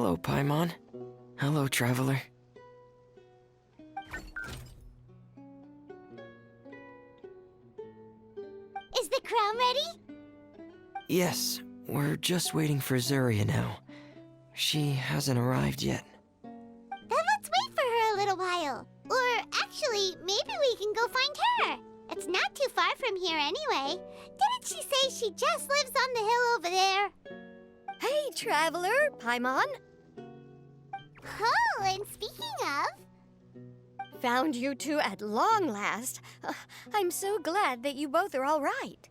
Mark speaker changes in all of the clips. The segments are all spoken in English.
Speaker 1: Hello, Paimon. Hello, Traveler.
Speaker 2: Is the crown ready?
Speaker 1: Yes, we're just waiting for Zuria now. She hasn't arrived yet.
Speaker 2: Then let's wait for her a little while. Or actually, maybe we can go find her. It's not too far from here anyway. Didn't she say she just lives on the hill over there?
Speaker 3: Hey, Traveler, Paimon.
Speaker 2: Oh, and speaking of...
Speaker 3: Found you two at long last. I'm so glad that you both are all right.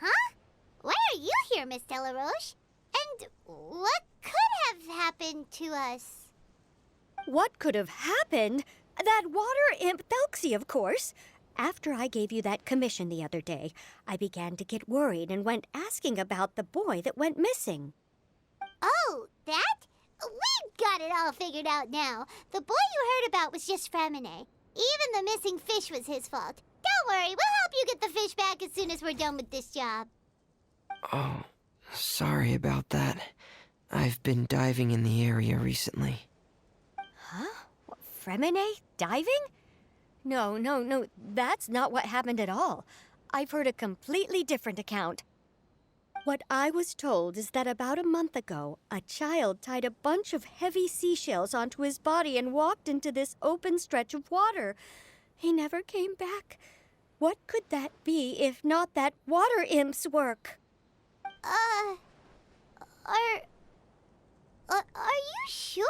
Speaker 2: Huh? Why are you here, Miss Delaroche? And what could have happened to us?
Speaker 3: What could have happened? That water imp THELXIE, of course. After I gave you that commission the other day, I began to get worried and went asking about the boy that went missing.
Speaker 2: Oh, that? We've got it all figured out now. The boy you heard about was just Fremine. Even the missing fish was his fault. Don't worry, we'll help you get the fish back as soon as we're done with this job.
Speaker 1: Oh, sorry about that. I've been diving in the area recently.
Speaker 3: Huh? What, Fremine? Diving? No, that's not what happened at all. I've heard a completely different account. What I was told is that about a month ago, a child tied a bunch of heavy seashells onto his body and walked into this open stretch of water. He never came back. What could that be if not that water imp's work?
Speaker 2: Are you sure?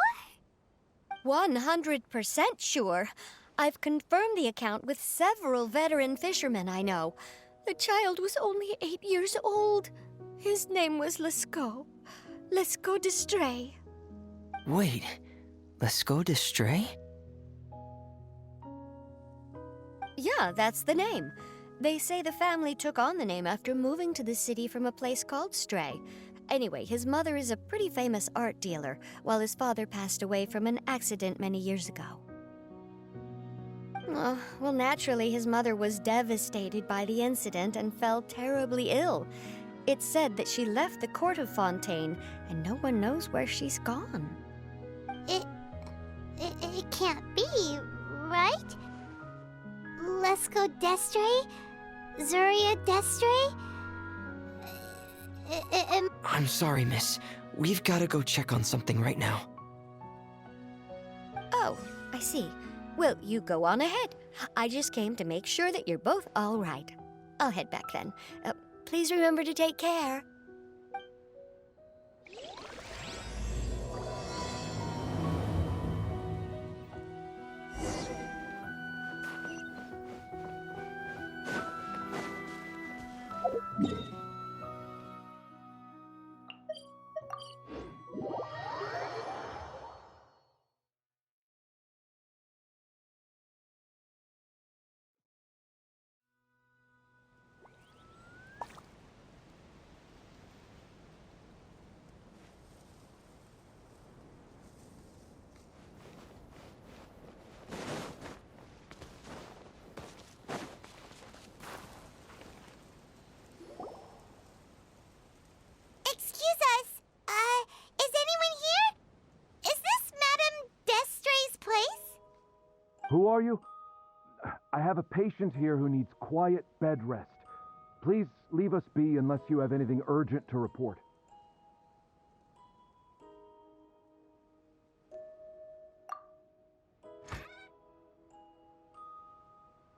Speaker 3: 100% sure. I've confirmed the account with several veteran fishermen I know. The child was only 8 years old. His name was Lescaut. Lescaut d'Estray.
Speaker 1: Wait, Lescaut d'Estray?
Speaker 3: Yeah, that's the name. They say the family took on the name after moving to the city from a place called Stray. Anyway, his mother is a pretty famous art dealer, while his father passed away from an accident many years ago. Well, naturally, his mother was devastated by the incident and fell terribly ill. It's said that she left the court of Fontaine, and no one knows where she's gone.
Speaker 2: It can't be, right? Lescaut d'Estray? Zuria d'Estray?
Speaker 1: I'm sorry, miss. We've got to go check on something right now.
Speaker 3: Oh, I see. Well, you go on ahead. I just came to make sure that you're both all right. I'll head back then. Please remember to take care.
Speaker 2: Excuse us. Is anyone here? Is this Madame d'Estray's place?
Speaker 4: Who are you? I have a patient here who needs quiet bed rest. Please leave us be unless you have anything urgent to report.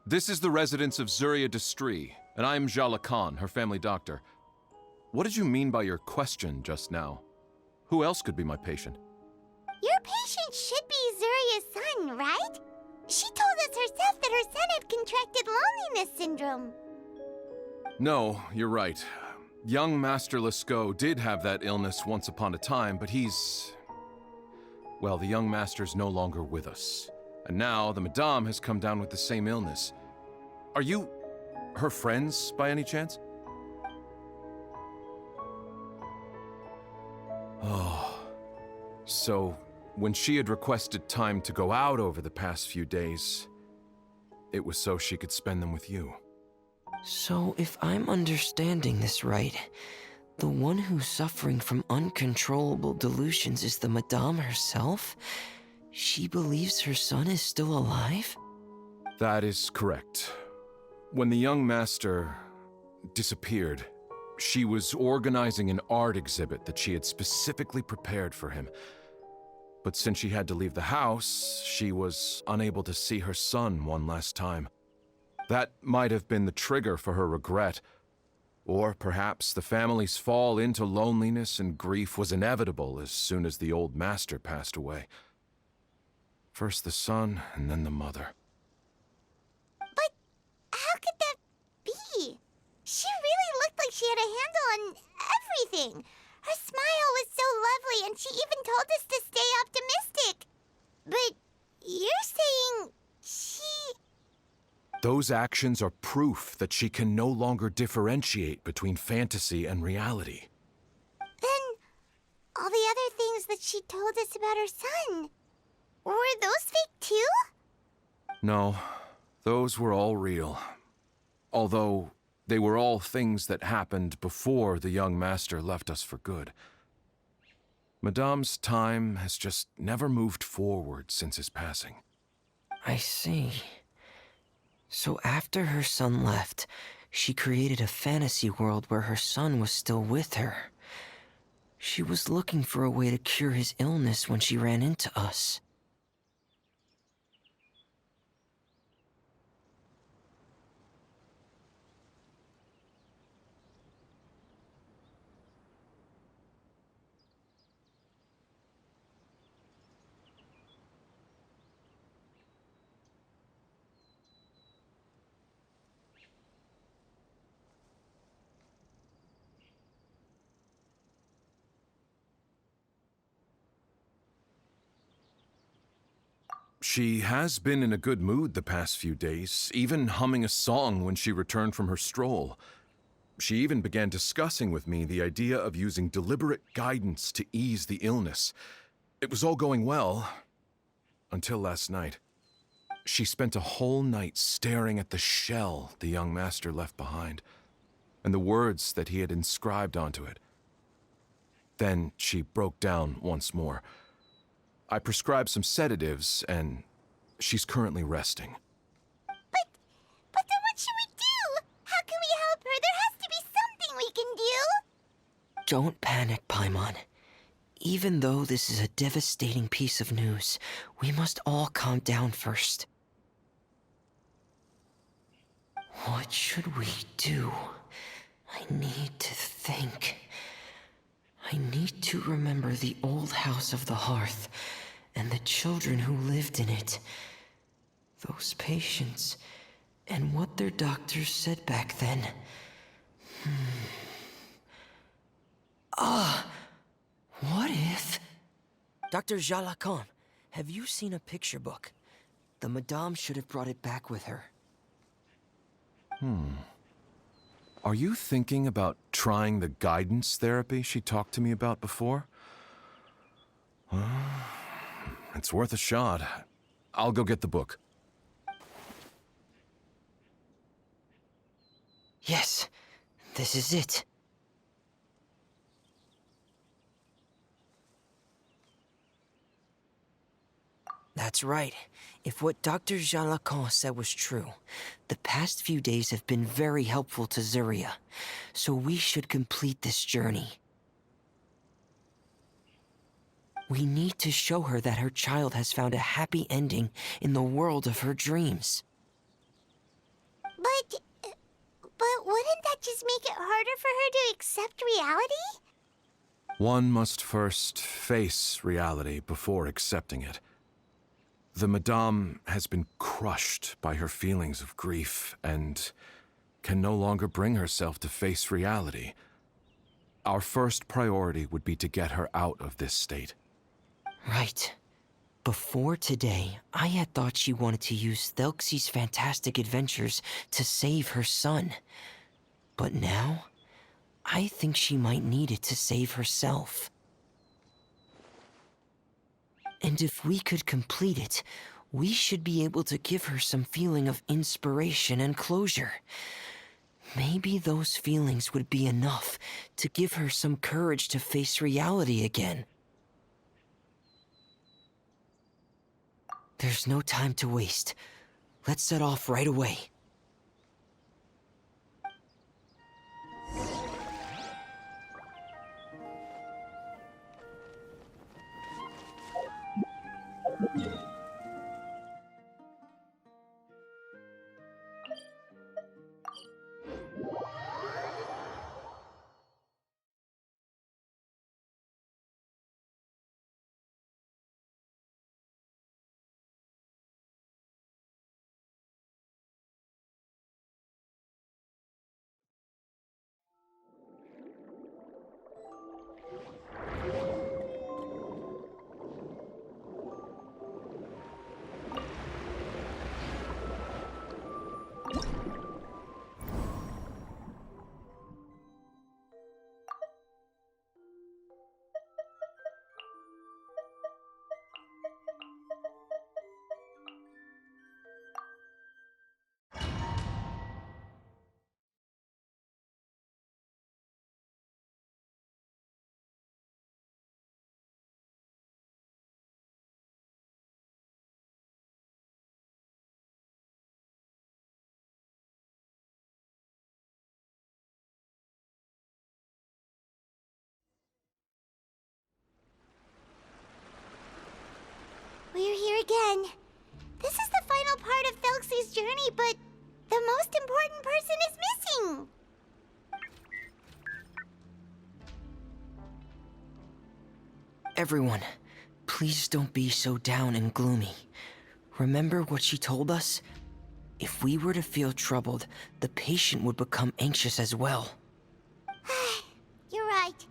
Speaker 5: This is the residence of Zuria d'Estray, and I'm Jala Khan, her family doctor. What did you mean by your question just now? Who else could be my patient?
Speaker 2: Your patient should be Zuria's son, right? She told us herself that her son had contracted loneliness syndrome.
Speaker 5: No, you're right. Young Master Lescaut did have that illness once upon a time, but well, the young master's no longer with us. And now the Madame has come down with the same illness. Are you her friends, by any chance? Oh, so when she had requested time to go out over the past few days, it was so she could spend them with you.
Speaker 1: So, if I'm understanding this right, The one who's suffering from uncontrollable delusions is the Madame herself? She believes her son is still alive?
Speaker 5: That is correct. When the young master disappeared, she was organizing an art exhibit that she had specifically prepared for him. But since she had to leave the house, she was unable to see her son one last time. That might have been the trigger for her regret. Or perhaps the family's fall into loneliness and grief was inevitable as soon as the old master passed away. First the son, and then the mother.
Speaker 2: But how could that be? She really looked like she had a handle on everything. Her smile was so lovely, and she even told us to stay optimistic. But you're saying she...
Speaker 5: Those actions are proof that she can no longer differentiate between fantasy and reality.
Speaker 2: Then all the other things that she told us about her son, were those fake too?
Speaker 5: No, those were all real. Although they were all things that happened before the young master left us for good. Madame's time has just never moved forward since his passing.
Speaker 1: I see. So after her son left, she created a fantasy world where her son was still with her. She was looking for a way to cure his illness when she ran into us.
Speaker 5: She has been in a good mood the past few days, even humming a song when she returned from her stroll. She even began discussing with me the idea of using deliberate guidance to ease the illness. It was all going well, until last night. She spent a whole night staring at the shell the young master left behind, and the words that he had inscribed onto it. Then she broke down once more. I prescribed some sedatives, and she's currently resting.
Speaker 2: But then what should we do? How can we help her? There has to be something we can do.
Speaker 1: Don't panic, Paimon. Even though this is a devastating piece of news, we must all calm down first. What should we do? I need to think. I need to remember the old house of the hearth and the children who lived in it. Those patients and what their doctors said back then. What if... Dr. Jalacon, have you seen a picture book? The Madame should have brought it back with her.
Speaker 5: Are you thinking about trying the guidance therapy she talked to me about before? It's worth a shot. I'll go get the book.
Speaker 1: Yes, this is it. That's right. If what Dr. Jalacon said was true, the past few days have been very helpful to Zuria, so we should complete this journey. We need to show her that her child has found a happy ending in the world of her dreams.
Speaker 2: But wouldn't that just make it harder for her to accept reality?
Speaker 5: One must first face reality before accepting it. The Madame has been crushed by her feelings of grief and can no longer bring herself to face reality. Our first priority would be to get her out of this state.
Speaker 1: Right. Before today, I had thought she wanted to use THELXIE's fantastic adventures to save her son. But now, I think she might need it to save herself. And if we could complete it, we should be able to give her some feeling of inspiration and closure. Maybe those feelings would be enough to give her some courage to face reality again. There's no time to waste. Let's set off right away.
Speaker 2: We're here again. This is the final part of THELXIE's journey, but the most important person is missing.
Speaker 1: Everyone, please don't be so down and gloomy. Remember what she told us? If we were to feel troubled, the patient would become anxious as well.
Speaker 2: You're right.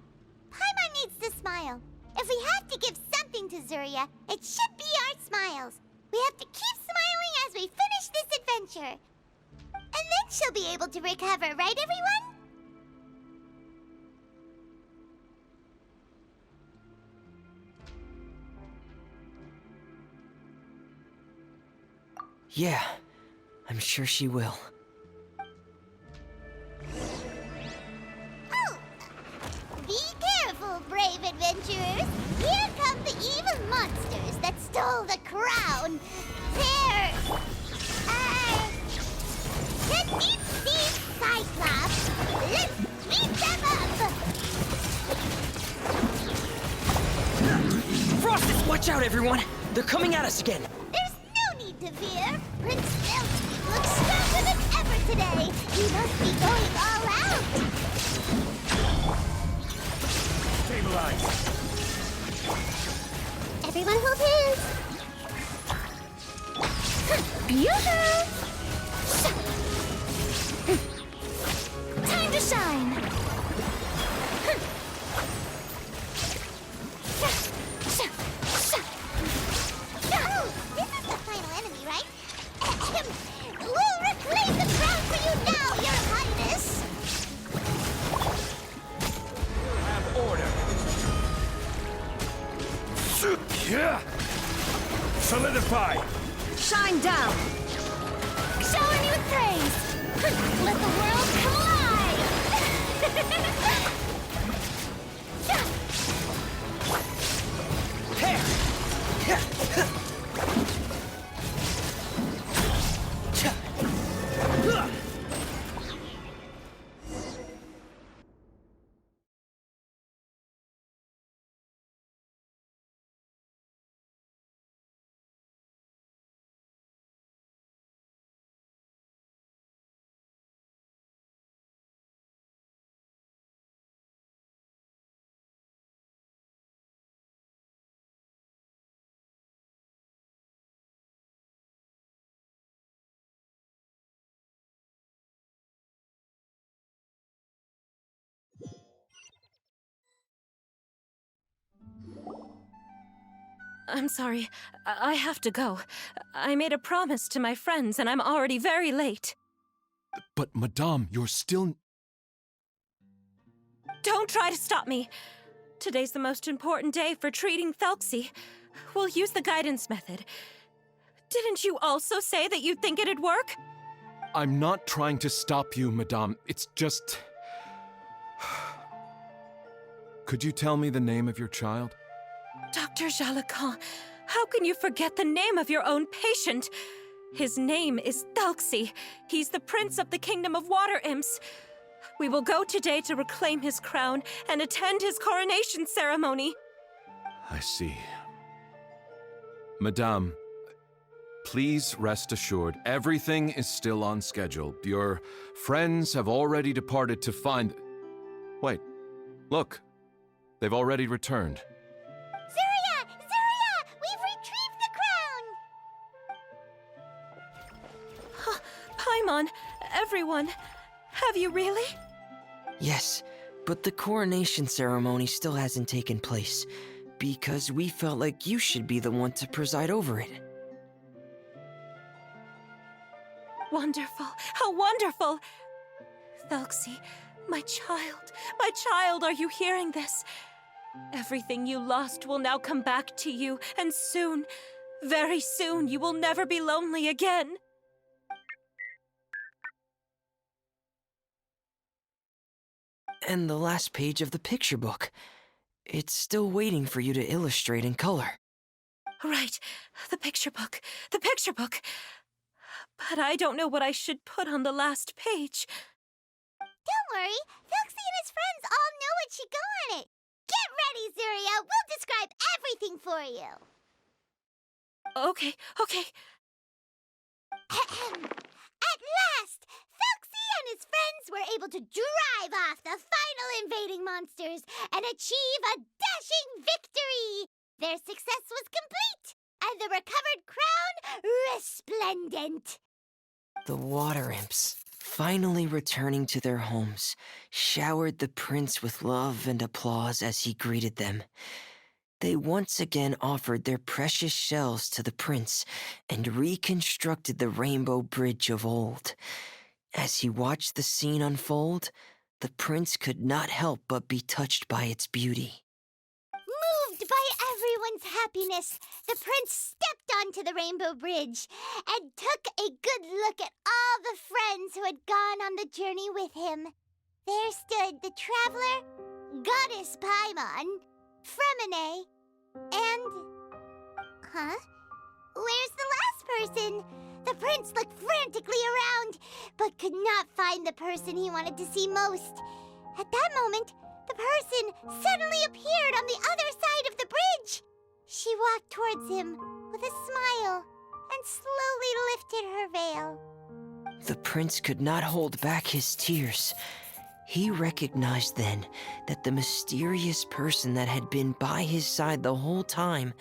Speaker 2: Paimon needs to smile. If we have to give something to Zuria, it should be our smiles. We have to keep smiling as we finish this adventure. And then she'll be able to recover, right, everyone?
Speaker 1: Yeah, I'm sure she will.
Speaker 2: Oh! Be careful, brave adventurers. Here come the evil monsters that stole the crown. They're... the deep-sea Cyclops. Let's beat them up!
Speaker 1: Frostus, watch out, everyone! They're coming at us again!
Speaker 2: There's no need to fear. Prince THELXIE looks stronger than ever today. He must be going all out.
Speaker 4: Stabilize.
Speaker 2: Everyone hold hands. Yoo-hoo! Time to shine. Oh, this is the final enemy, right? We'll reclaim the crown for you now, Your Highness.
Speaker 4: Have order. Yeah. Solidify.
Speaker 3: Shine down!
Speaker 2: Showering you with praise. Let the world come alive.
Speaker 6: I'm sorry. I have to go. I made a promise to my friends, and I'm already very late.
Speaker 5: But, Madame, you're still...
Speaker 6: Don't try to stop me. Today's the most important day for treating THELXIE. We'll use the guidance method. Didn't you also say that you'd think it'd work?
Speaker 5: I'm not trying to stop you, Madame. It's just... Could you tell me the name of your child?
Speaker 6: Dr. Jalacan, how can you forget the name of your own patient? His name is THELXIE. He's the prince of the kingdom of water imps. We will go today to reclaim his crown and attend his coronation ceremony.
Speaker 5: I see. Madame, please rest assured, everything is still on schedule. Your friends have already departed to find... Wait, look. They've already returned.
Speaker 2: Zuria! Zuria! We've retrieved the crown!
Speaker 6: Paimon, everyone, have you really?
Speaker 1: Yes, but the coronation ceremony still hasn't taken place, because we felt like you should be the one to preside over it.
Speaker 6: Wonderful, how wonderful! THELXIE, my child, are you hearing this? Everything you lost will now come back to you, and soon, very soon, you will never be lonely again.
Speaker 1: And the last page of the picture book. It's still waiting for you to illustrate in color.
Speaker 6: Right, the picture book. But I don't know what I should put on the last page.
Speaker 2: Don't worry, THELXIE and his friends all know what should go on it. Get ready, Zuria! We'll describe everything for you.
Speaker 6: Okay.
Speaker 2: At last, THELXIE and his friends were able to drive off the final invading monsters and achieve a dashing victory. Their success was complete, and the recovered crown resplendent.
Speaker 1: The water imps, finally returning to their homes, showered the prince with love and applause as he greeted them. They once again offered their precious shells to the prince and reconstructed the rainbow bridge of old. As he watched the scene unfold, the prince could not help but be touched by its beauty.
Speaker 2: Moved by everyone's happiness, the prince stepped onto the rainbow bridge and took a good look at all the friends who had gone on the journey with him. There stood the traveler, Goddess Paimon, Fremine, and... Huh? Where's the last person? The prince looked frantically around, but could not find the person he wanted to see most. At that moment, the person suddenly appeared on the other side of the bridge. She walked towards him with a smile and slowly lifted her veil.
Speaker 1: The prince could not hold back his tears. He recognized then that the mysterious person that had been by his side the whole time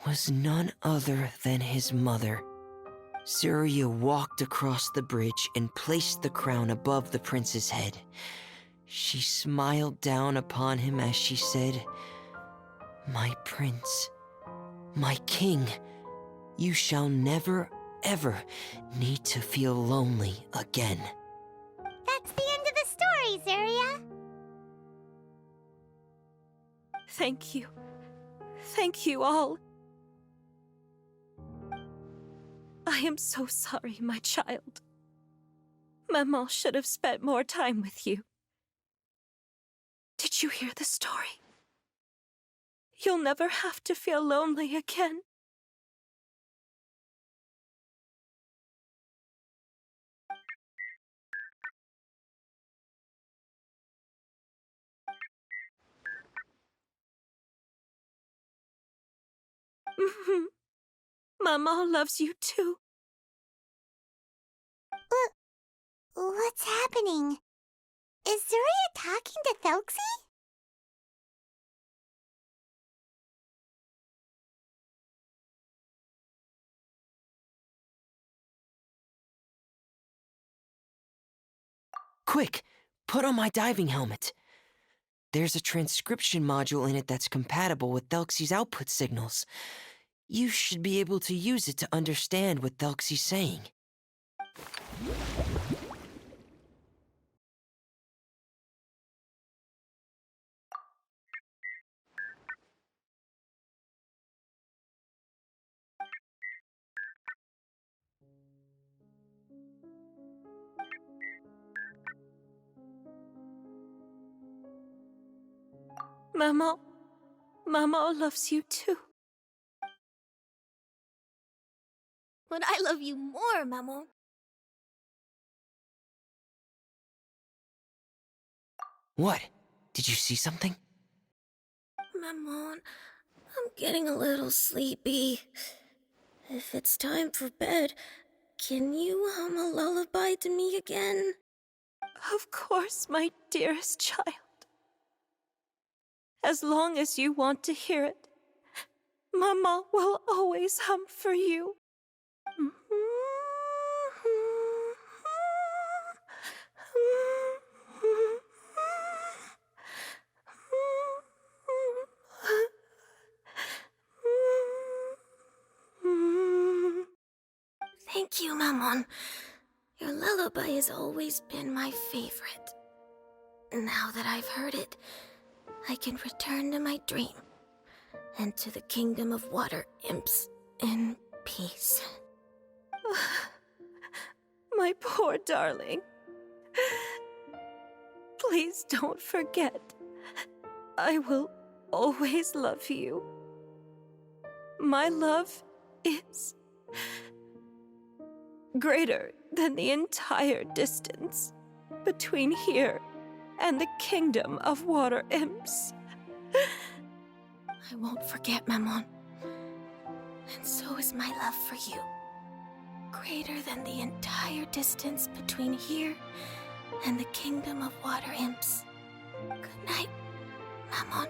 Speaker 1: was none other than his mother. Zuria walked across the bridge and placed the crown above the prince's head. She smiled down upon him as she said, "My prince, my king, you shall never, ever need to feel lonely again."
Speaker 2: That's the end of the story, Zuria.
Speaker 6: Thank you. Thank you all. I am so sorry, my child. Maman should have spent more time with you. Did you hear the story? You'll never have to feel lonely again. Maman loves you too.
Speaker 2: What's happening? Is Zuria talking to THELXIE?
Speaker 1: Quick, put on my diving helmet. There's a transcription module in it that's compatible with THELXIE's output signals. You should be able to use it to understand what THELXIE's saying.
Speaker 6: Mama loves you too.
Speaker 7: But I love you more, Maman.
Speaker 1: What? Did you see something?
Speaker 7: Maman, I'm getting a little sleepy. If it's time for bed, can you hum a lullaby to me again?
Speaker 6: Of course, my dearest child. As long as you want to hear it, Mama will always hum for you.
Speaker 7: Thank you, Maman. Your lullaby has always been my favorite. Now that I've heard it, I can return to my dream and to the kingdom of water imps in peace.
Speaker 6: My poor darling. Please don't forget. I will always love you. My love is greater than the entire distance between here and the kingdom of water imps.
Speaker 7: I won't forget, Maman. And so is my love for you. Greater than the entire distance between here and the kingdom of water imps. Good night, Maman.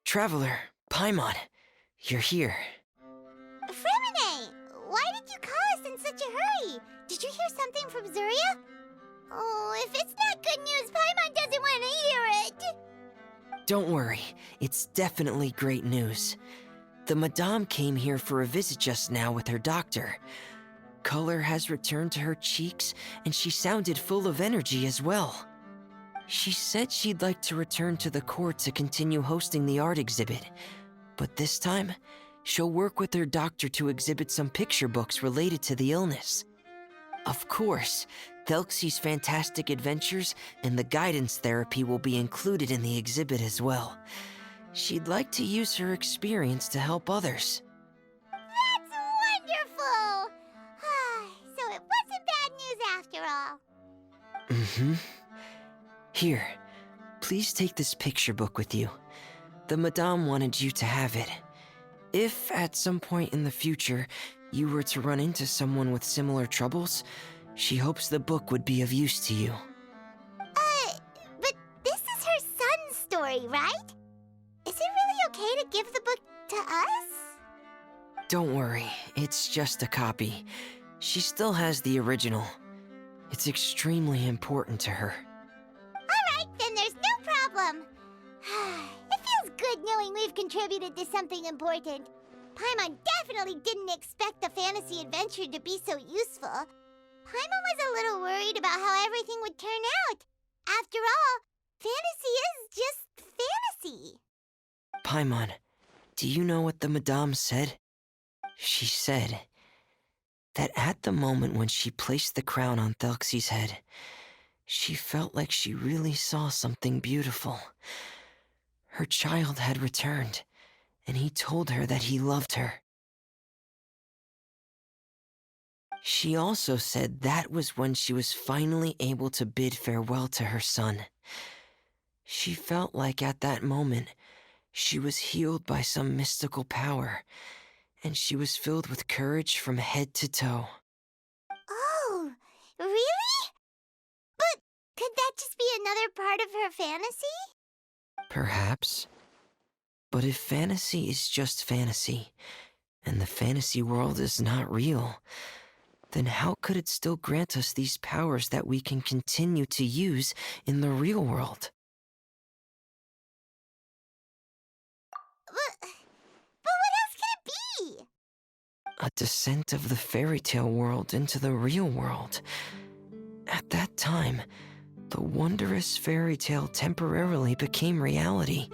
Speaker 1: Traveler, Paimon, you're here.
Speaker 2: Fremine, why did you call us in such a hurry? Did you hear something from Zuria? Oh, if it's not good news, Paimon doesn't want to hear it.
Speaker 1: Don't worry, it's definitely great news. The Madame came here for a visit just now with her doctor. Color has returned to her cheeks, and she sounded full of energy as well. She said she'd like to return to the court to continue hosting the art exhibit, but this time, she'll work with her doctor to exhibit some picture books related to the illness. Of course, THELXIE's fantastic adventures and the guidance therapy will be included in the exhibit as well. She'd like to use her experience to help others.
Speaker 2: That's wonderful! So it wasn't bad news after all.
Speaker 1: Mm-hmm. Here, please take this picture book with you. The Madame wanted you to have it. If, at some point in the future, you were to run into someone with similar troubles, she hopes the book would be of use to you.
Speaker 2: But this is her son's story, right? Is it really okay to give the book to us?
Speaker 1: Don't worry, it's just a copy. She still has the original. It's extremely important to her.
Speaker 2: Alright, then there's no problem. It feels good knowing we've contributed to something important. Paimon definitely didn't expect the fantasy adventure to be so useful. Paimon was a little worried about how everything would turn out. After all, fantasy is just fantasy.
Speaker 1: Paimon, do you know what the Madame said? She said that at the moment when she placed the crown on THELXIE's head, she felt like she really saw something beautiful. Her child had returned, and he told her that he loved her. She also said that was when she was finally able to bid farewell to her son. She felt like at that moment, she was healed by some mystical power, and she was filled with courage from head to toe.
Speaker 2: Oh, really? But could that just be another part of her fantasy?
Speaker 1: Perhaps. But if fantasy is just fantasy, and the fantasy world is not real, then how could it still grant us these powers that we can continue to use in the real world?
Speaker 2: But what else could it be?
Speaker 1: A descent of the fairy tale world into the real world. At that time, the wondrous fairy tale temporarily became reality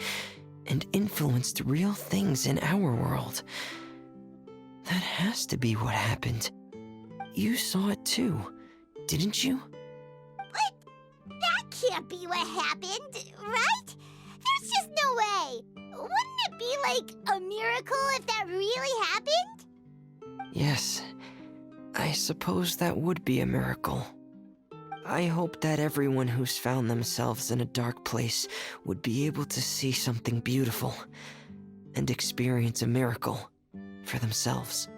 Speaker 1: and influenced real things in our world. That has to be what happened. You saw it too, didn't you?
Speaker 2: But that can't be what happened, right? There's just no way. Wouldn't it be like a miracle if that really happened?
Speaker 1: Yes, I suppose that would be a miracle. I hope that everyone who's found themselves in a dark place would be able to see something beautiful and experience a miracle for themselves.